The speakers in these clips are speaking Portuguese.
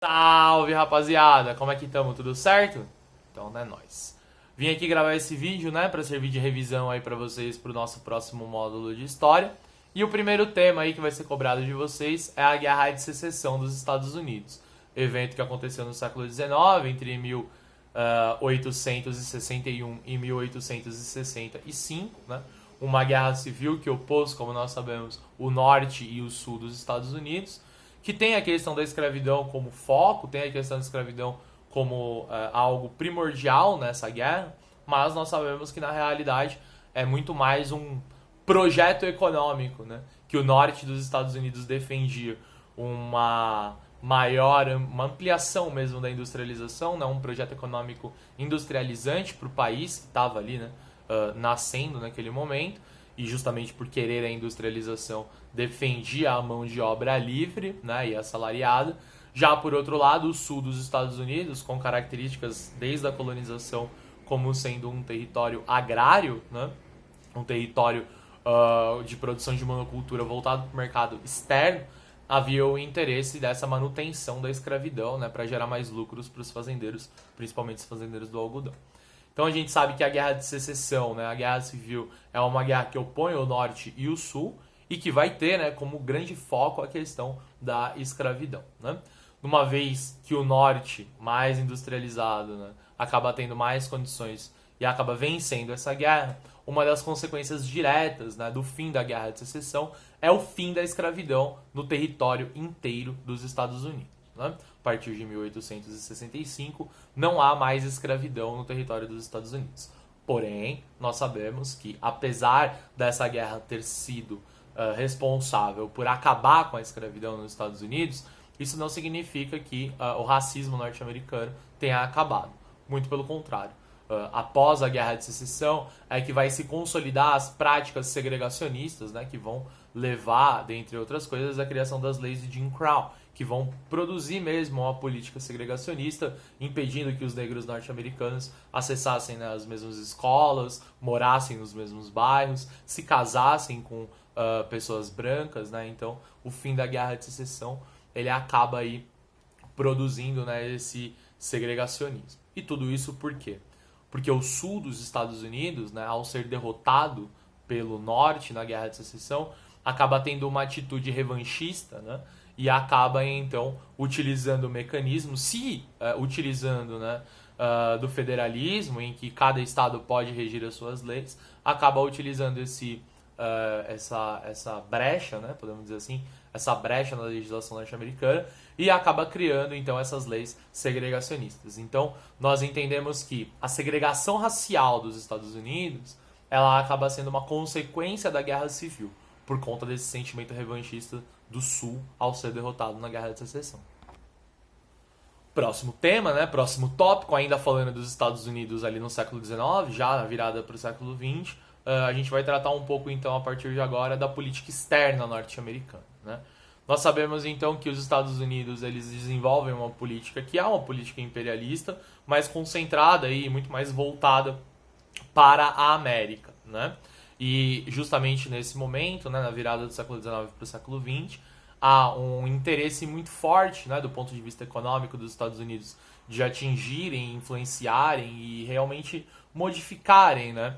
Salve, rapaziada! Como é que estamos? Tudo certo? Então, é nóis. Vim aqui gravar esse vídeo, né, para servir de revisão aí para vocês pro nosso próximo módulo de história. E o primeiro tema aí que vai ser cobrado de vocês é a Guerra de Secessão dos Estados Unidos, evento que aconteceu no século XIX, entre 1861 e 1865, né? Uma guerra civil que opôs, como nós sabemos, o norte e o sul dos Estados Unidos, que tem a questão da escravidão como foco, tem a questão da escravidão como algo primordial nessa guerra, mas nós sabemos que na realidade é muito mais um projeto econômico, né? Que o norte dos Estados Unidos defendia uma ampliação mesmo da industrialização, né? Um projeto econômico industrializante para o país que estava ali, né? Nascendo naquele momento, e justamente por querer a industrialização defendia a mão de obra livre, né, e assalariada. Já por outro lado, o sul dos Estados Unidos, com características desde a colonização como sendo um território agrário, né, um território de produção de monocultura voltado para o mercado externo, havia o interesse dessa manutenção da escravidão, né, para gerar mais lucros para os fazendeiros, principalmente os fazendeiros do algodão. Então a gente sabe que a Guerra de Secessão, né, a Guerra Civil, é uma guerra que opõe o Norte e o Sul e que vai ter, né, como grande foco a questão da escravidão, né? Uma vez que o Norte, mais industrializado, né, acaba tendo mais condições e acaba vencendo essa guerra, uma das consequências diretas, né, do fim da Guerra de Secessão é o fim da escravidão no território inteiro dos Estados Unidos. Né? A partir de 1865, não há mais escravidão no território dos Estados Unidos. Porém, nós sabemos que, apesar dessa guerra ter sido responsável por acabar com a escravidão nos Estados Unidos, isso não significa que o racismo norte-americano tenha acabado. Muito pelo contrário. Após a Guerra de Secessão, é que vai se consolidar as práticas segregacionistas, né, que vão levar, dentre outras coisas, à criação das leis de Jim Crow, que vão produzir mesmo uma política segregacionista, impedindo que os negros norte-americanos acessassem, né, as mesmas escolas, morassem nos mesmos bairros, se casassem com pessoas brancas, né? Então, o fim da Guerra de Secessão, ele acaba aí produzindo, né, esse segregacionismo. E tudo isso por quê? Porque o sul dos Estados Unidos, né, ao ser derrotado pelo norte na Guerra de Secessão, acaba tendo uma atitude revanchista, né, e acaba então utilizando o mecanismo, utilizando, né, do federalismo, em que cada estado pode regir as suas leis, acaba utilizando essa brecha, né, podemos dizer assim, essa brecha na legislação norte-americana, e acaba criando então essas leis segregacionistas. Então nós entendemos que a segregação racial dos Estados Unidos, ela acaba sendo uma consequência da Guerra Civil, por conta desse sentimento revanchista do Sul ao ser derrotado na Guerra de Secessão. Próximo tema, né? Próximo tópico, ainda falando dos Estados Unidos ali no século XIX, já na virada para o século XX, a gente vai tratar um pouco então a partir de agora da política externa norte-americana, né? Nós sabemos então que os Estados Unidos eles desenvolvem uma política que é uma política imperialista, mas concentrada e muito mais voltada para a América, né? E justamente nesse momento, né, na virada do século XIX para o século XX, há um interesse muito forte, né, do ponto de vista econômico dos Estados Unidos de atingirem, influenciarem e realmente modificarem, né,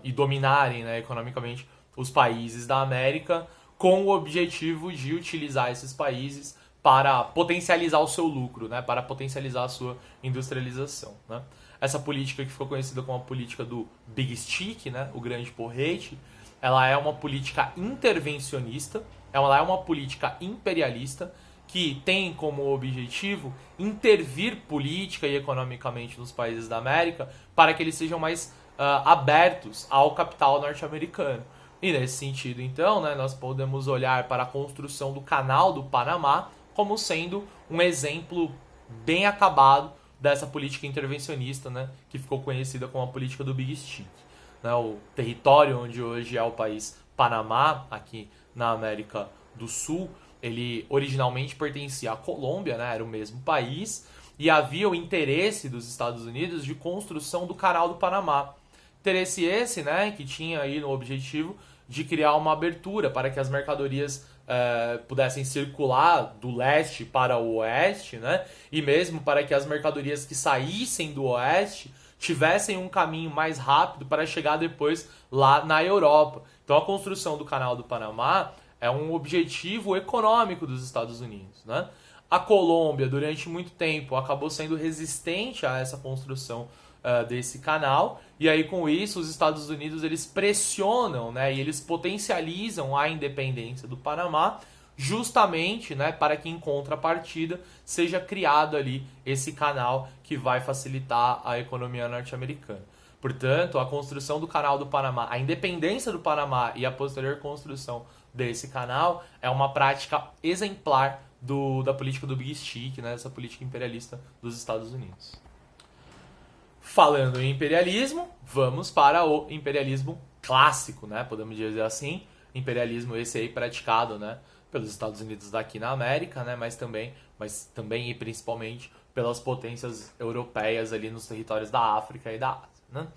e dominarem, né, economicamente os países da América, com o objetivo de utilizar esses países para potencializar o seu lucro, né, para potencializar a sua industrialização, né. Essa política que ficou conhecida como a política do Big Stick, né, o grande porrete, ela é uma política intervencionista, ela é uma política imperialista que tem como objetivo intervir política e economicamente nos países da América para que eles sejam mais abertos ao capital norte-americano. E nesse sentido, então, né, nós podemos olhar para a construção do Canal do Panamá como sendo um exemplo bem acabado dessa política intervencionista, né, que ficou conhecida como a política do Big Stick. Né, o território onde hoje é o país Panamá, aqui na América do Sul, ele originalmente pertencia à Colômbia, né, era o mesmo país, e havia o interesse dos Estados Unidos de construção do Canal do Panamá. Interesse esse, né, que tinha aí no objetivo de criar uma abertura para que as mercadorias pudessem circular do leste para o oeste, né? E mesmo para que as mercadorias que saíssem do oeste tivessem um caminho mais rápido para chegar depois lá na Europa. Então a construção do Canal do Panamá é um objetivo econômico dos Estados Unidos, né? A Colômbia, durante muito tempo, acabou sendo resistente a essa construção desse canal, e aí com isso os Estados Unidos eles pressionam, né, e eles potencializam a independência do Panamá, justamente, né, para que em contrapartida seja criado ali esse canal que vai facilitar a economia norte-americana. Portanto, a construção do Canal do Panamá, a independência do Panamá e a posterior construção desse canal é uma prática exemplar da política do Big Stick, né, essa política imperialista dos Estados Unidos. Falando em imperialismo, vamos para o imperialismo clássico, né? Podemos dizer assim, imperialismo esse aí praticado, né, pelos Estados Unidos daqui na América, né, mas também e principalmente pelas potências europeias ali nos territórios da África e da Ásia, né?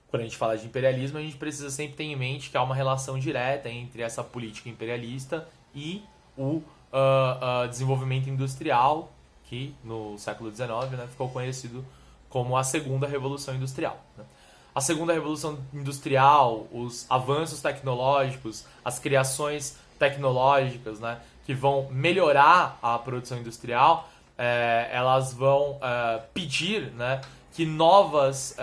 Quando a gente fala de imperialismo, a gente precisa sempre ter em mente que há uma relação direta entre essa política imperialista e o desenvolvimento industrial, que no século XIX, né, ficou conhecido como a Segunda Revolução Industrial, né? A Segunda Revolução Industrial, os avanços tecnológicos, as criações tecnológicas, né, que vão melhorar a produção industrial, elas vão pedir, né, que novas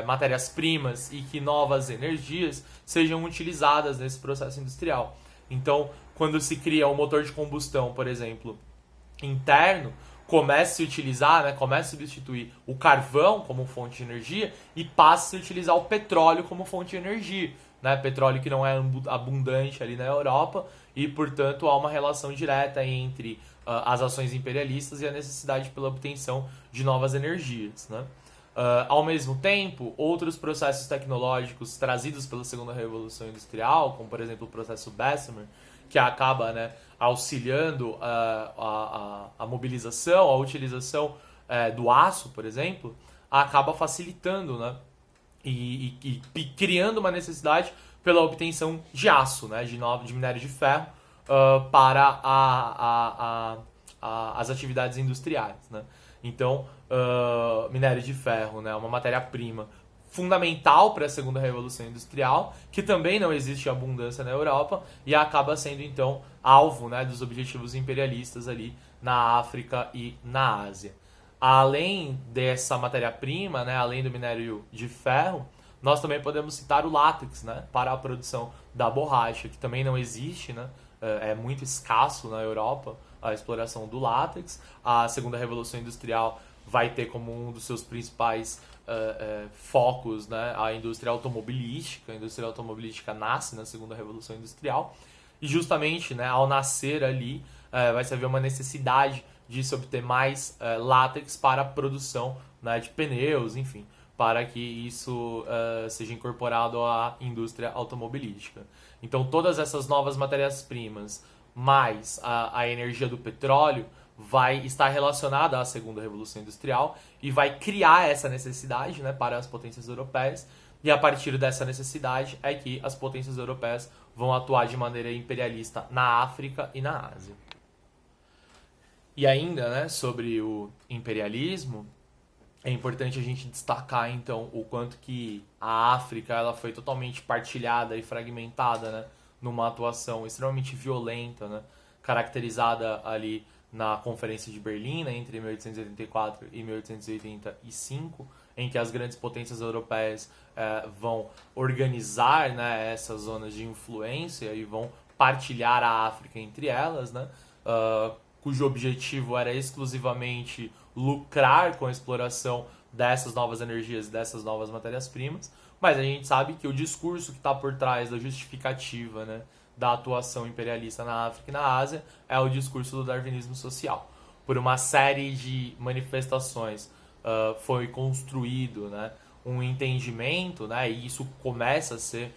matérias-primas e que novas energias sejam utilizadas nesse processo industrial. Então, quando se cria um motor de combustão, por exemplo, interno, começa a se utilizar, né, começa a substituir o carvão como fonte de energia e passa a se utilizar o petróleo como fonte de energia, né, petróleo que não é abundante ali na Europa e, portanto, há uma relação direta entre as ações imperialistas e a necessidade pela obtenção de novas energias, né. Ao mesmo tempo, outros processos tecnológicos trazidos pela Segunda Revolução Industrial, como por exemplo o processo Bessemer, que acaba, né, auxiliando a mobilização, a utilização do aço, por exemplo, acaba facilitando, né, e criando uma necessidade pela obtenção de aço, né, de minério de ferro para as atividades industriais, né. Então, minério de ferro, né, é uma matéria-prima fundamental para a Segunda Revolução Industrial, que também não existe abundância na Europa e acaba sendo, então, alvo, né, dos objetivos imperialistas ali na África e na Ásia. Além dessa matéria-prima, né, além do minério de ferro, nós também podemos citar o látex, né, para a produção da borracha, que também não existe, né, é muito escasso na Europa a exploração do látex. A Segunda Revolução Industrial vai ter como um dos seus principais focos, né, a indústria automobilística. A indústria automobilística nasce na Segunda Revolução Industrial e justamente, né, ao nascer ali vai se haver uma necessidade de se obter mais látex para a produção, né, de pneus, enfim, para que isso seja incorporado à indústria automobilística. Então todas essas novas matérias-primas mais a energia do petróleo vai estar relacionada à Segunda Revolução Industrial e vai criar essa necessidade, né, para as potências europeias, e a partir dessa necessidade é que as potências europeias vão atuar de maneira imperialista na África e na Ásia. E ainda, né, sobre o imperialismo, é importante a gente destacar então o quanto que a África ela foi totalmente partilhada e fragmentada, né, numa atuação extremamente violenta, né, caracterizada ali na Conferência de Berlim, né, entre 1884 e 1885, em que as grandes potências europeias vão organizar, né, essas zonas de influência e vão partilhar a África entre elas, né, cujo objetivo era exclusivamente lucrar com a exploração dessas novas energias, dessas novas matérias-primas, mas a gente sabe que o discurso que está por trás da justificativa, né, da atuação imperialista na África e na Ásia é o discurso do darwinismo social. Por uma série de manifestações foi construído, né, um entendimento, né, e isso começa a ser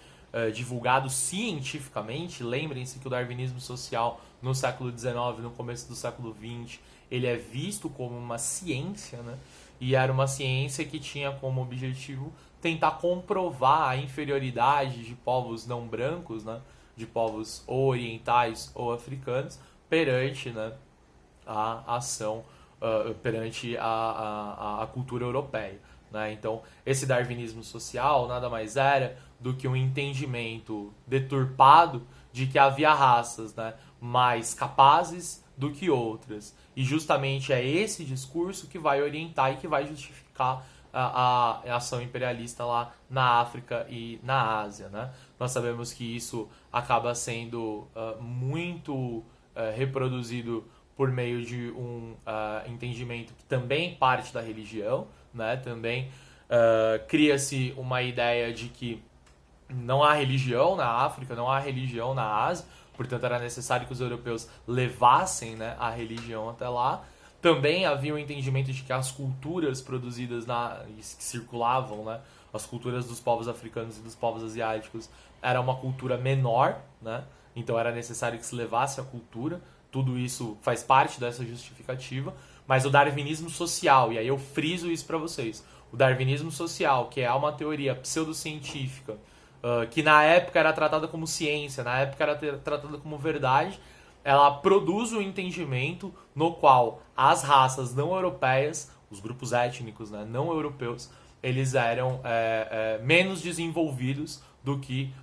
divulgado cientificamente. Lembrem-se que o darwinismo social no século XIX, no começo do século XX, ele é visto como uma ciência, né, e era uma ciência que tinha como objetivo tentar comprovar a inferioridade de povos não brancos, né, de povos ou orientais ou africanos perante, né, a ação, perante a cultura europeia. Né? Então, esse darwinismo social nada mais era do que um entendimento deturpado de que havia raças, né, mais capazes do que outras. E justamente é esse discurso que vai orientar e que vai justificar a ação imperialista lá na África e na Ásia. Né? Nós sabemos que isso acaba sendo muito reproduzido por meio de um entendimento que também parte da religião. Né? Também cria-se uma ideia de que não há religião na África, não há religião na Ásia, portanto era necessário que os europeus levassem, né, a religião até lá. Também havia um entendimento de que as culturas produzidas, que circulavam, né, as culturas dos povos africanos e dos povos asiáticos, era uma cultura menor, né, então era necessário que se levasse a cultura. Tudo isso faz parte dessa justificativa, mas o darwinismo social, e aí eu friso isso para vocês, o darwinismo social, que é uma teoria pseudocientífica, que na época era tratada como ciência, na época era tratada como verdade, ela produz um entendimento no qual as raças não europeias, os grupos étnicos, né, não europeus, eles eram menos desenvolvidos do que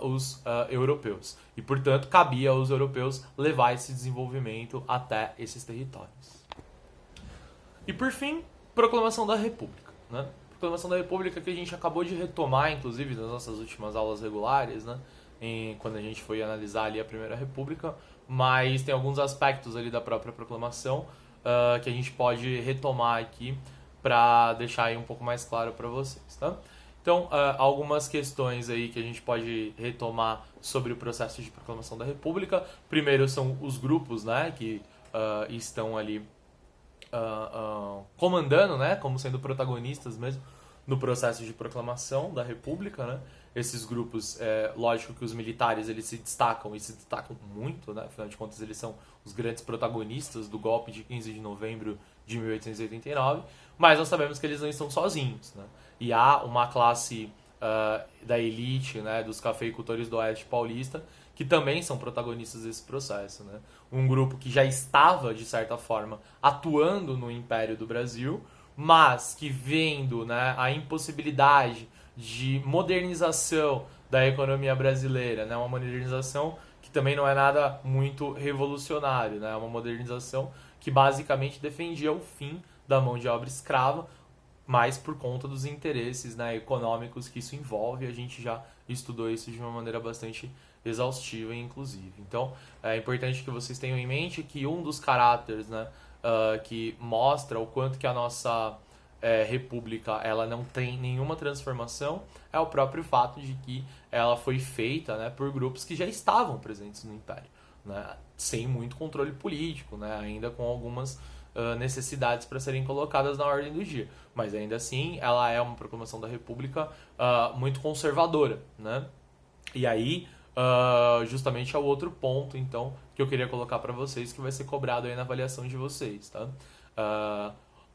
os europeus. E, portanto, cabia aos europeus levar esse desenvolvimento até esses territórios. E, por fim, Proclamação da República. Né? Proclamação da República que a gente acabou de retomar, inclusive, nas nossas últimas aulas regulares, né? Quando a gente foi analisar ali a Primeira República, mas tem alguns aspectos ali da própria proclamação que a gente pode retomar aqui para deixar aí um pouco mais claro para vocês, tá? Então, algumas questões aí que a gente pode retomar sobre o processo de proclamação da República. Primeiro são os grupos, né, que estão ali comandando, né, como sendo protagonistas mesmo no processo de proclamação da República, né? Esses grupos, lógico que os militares eles se destacam e se destacam muito, né? Afinal de contas eles são os grandes protagonistas do golpe de 15 de novembro de 1889, mas nós sabemos que eles não estão sozinhos, né? E há uma classe da elite, né, dos cafeicultores do Oeste Paulista, que também são protagonistas desse processo. Né? Um grupo que já estava, de certa forma, atuando no Império do Brasil, mas que vendo, né, a impossibilidade de modernização da economia brasileira, né, uma modernização que também não é nada muito revolucionário, né, uma modernização que basicamente defendia o fim da mão de obra escrava, mas por conta dos interesses, né, econômicos que isso envolve. A gente já estudou isso de uma maneira bastante exaustiva, inclusive. Então, é importante que vocês tenham em mente que um dos caráteres, né, que mostra o quanto que a nossa república ela não tem nenhuma transformação é o próprio fato de que ela foi feita, né, por grupos que já estavam presentes no Império, né, sem muito controle político, né, ainda com algumas necessidades para serem colocadas na ordem do dia. Mas ainda assim, ela é uma proclamação da República muito conservadora, né? E aí, justamente é o outro ponto, então, que eu queria colocar para vocês, que vai ser cobrado aí na avaliação de vocês, tá?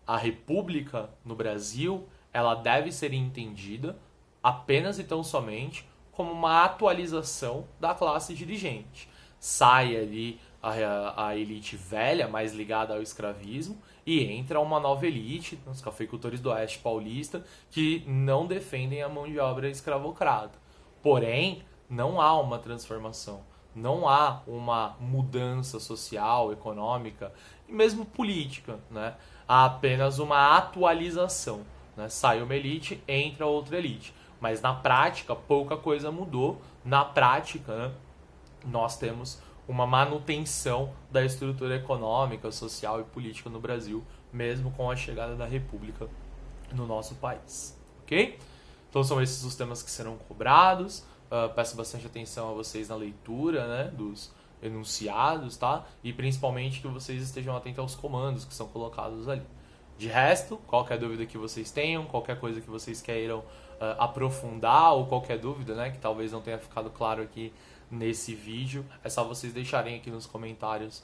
A República no Brasil, ela deve ser entendida apenas e tão somente como uma atualização da classe dirigente. Sai ali a elite velha, mais ligada ao escravismo, e entra uma nova elite, os cafeicultores do Oeste Paulista, que não defendem a mão de obra escravocrata. Porém, não há uma transformação, não há uma mudança social, econômica e mesmo política, né? Há apenas uma atualização, né? Sai uma elite, entra outra elite. Mas na prática, pouca coisa mudou. Na prática, né, nós temos uma manutenção da estrutura econômica, social e política no Brasil, mesmo com a chegada da República no nosso país, ok? Então são esses os temas que serão cobrados. Peço bastante atenção a vocês na leitura, né, dos enunciados, tá? E principalmente que vocês estejam atentos aos comandos que são colocados ali. De resto, qualquer dúvida que vocês tenham, qualquer coisa que vocês queiram aprofundar, ou qualquer dúvida, né, que talvez não tenha ficado claro aqui nesse vídeo, é só vocês deixarem aqui nos comentários,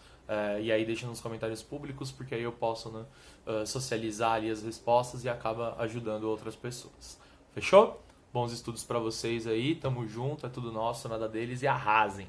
e aí deixem nos comentários públicos, porque aí eu posso, né, socializar ali as respostas e acaba ajudando outras pessoas. Fechou? Bons estudos para vocês aí, tamo junto, é tudo nosso, nada deles e arrasem!